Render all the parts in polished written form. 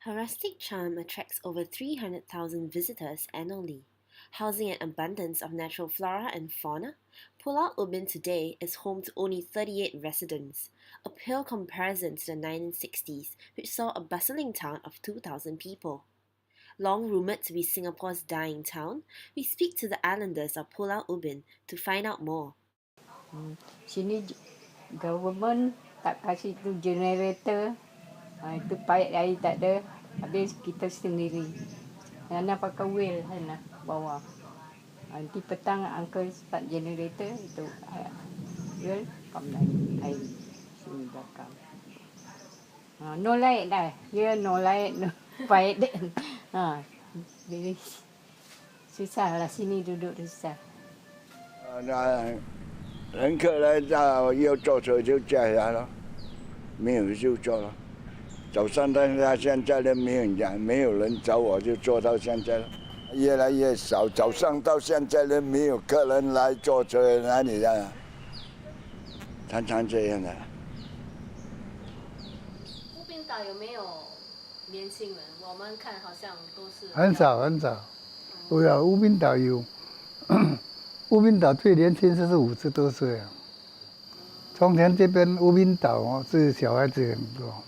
Her rustic charm attracts over 300,000 visitors annually. Housing an abundance of natural flora and fauna, Pulau Ubin today is home to only 38 residents, a pale comparison to the 1960s, which saw a bustling town of 2,000 people. Long rumored to be Singapore's dying town, we speak to the islanders of Pulau Ubin to find out more. Sini government tak kasih tu generator. Itu paip air tak ada. Habis kita sendiri. Nana pakai wheel sana bawah. Nanti petang uncle start generator itu wheel come air sini belakang. No light dah. Here no light, no paip then. Jadi susah lah sini duduk susah. 人客来到要坐车就下来了，没有就坐了。早上到现在都没有人，没有人找我就坐到现在了，越来越少。早上到现在都没有客人来坐车，哪里的？常常这样的。乌宾岛有没有年轻人？我们看好像都是很少很少。乌宾岛有。乌宾岛最年轻是50多岁啊，从前这边乌宾岛是小孩子很多。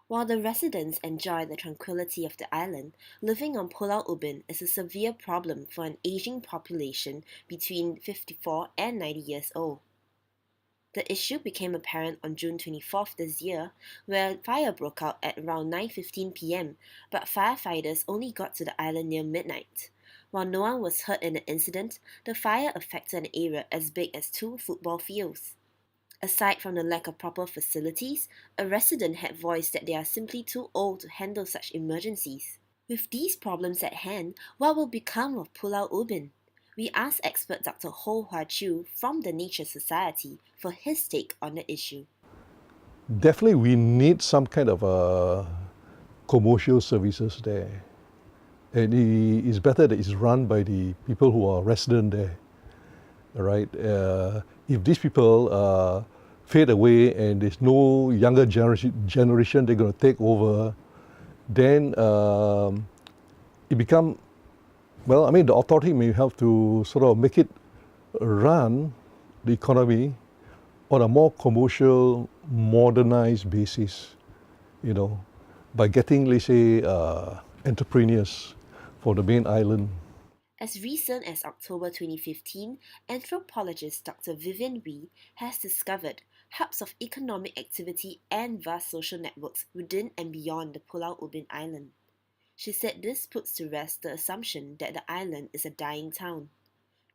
While the residents enjoy the tranquility of the island, living on Pulau Ubin is a severe problem for an aging population between 54 and 90 years old. The issue became apparent on June 24th this year, where a fire broke out at around 9:15 p.m., but firefighters only got to the island near midnight. While no one was hurt in the incident, the fire affected an area as big as 2 football fields. Aside from the lack of proper facilities, a resident had voiced that they are simply too old to handle such emergencies. With these problems at hand, what will become of Pulau Ubin? We asked expert Dr. Ho Hua Chiu from the Nature Society for his take on the issue. Definitely we need some kind of commercial services there. And it's better that it's run by the people who are resident there, right? If these people fade away and there's no younger generation they're going to take over, then it become, well, I mean, the authority may have to sort of make it run the economy on a more commercial, modernized basis, you know, by getting, let's say, entrepreneurs for the main island. As recent as October 2015, anthropologist Dr. Vivian Wee has discovered hubs of economic activity and vast social networks within and beyond the Pulau Ubin Island. She said this puts to rest the assumption that the island is a dying town.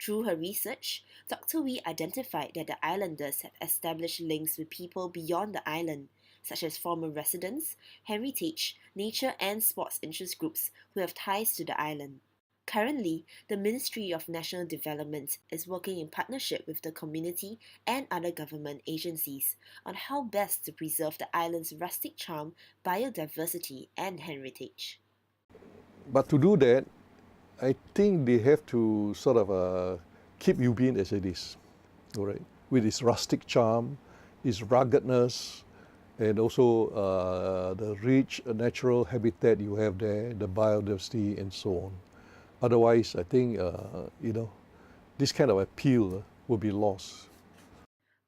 Through her research, Dr. Wee identified that the islanders have established links with people beyond the island, such as former residents, heritage, nature and sports interest groups who have ties to the island. Currently, the Ministry of National Development is working in partnership with the community and other government agencies on how best to preserve the island's rustic charm, biodiversity and heritage. But to do that, I think they have to sort of keep Ubin as it is, all right, with its rustic charm, its ruggedness, and also the rich natural habitat you have there, the biodiversity and so on. Otherwise, I think, this kind of appeal will be lost.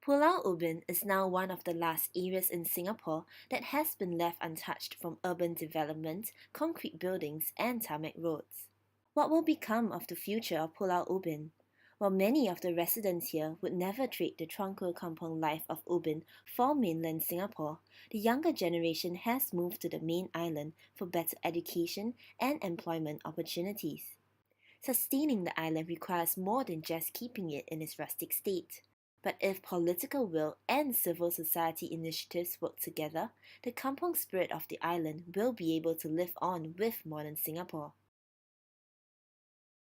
Pulau Ubin is now one of the last areas in Singapore that has been left untouched from urban development, concrete buildings and tarmac roads. What will become of the future of Pulau Ubin? While many of the residents here would never trade the tranquil kampong life of Ubin for mainland Singapore, the younger generation has moved to the main island for better education and employment opportunities. Sustaining the island requires more than just keeping it in its rustic state. But if political will and civil society initiatives work together, the kampong spirit of the island will be able to live on with modern Singapore.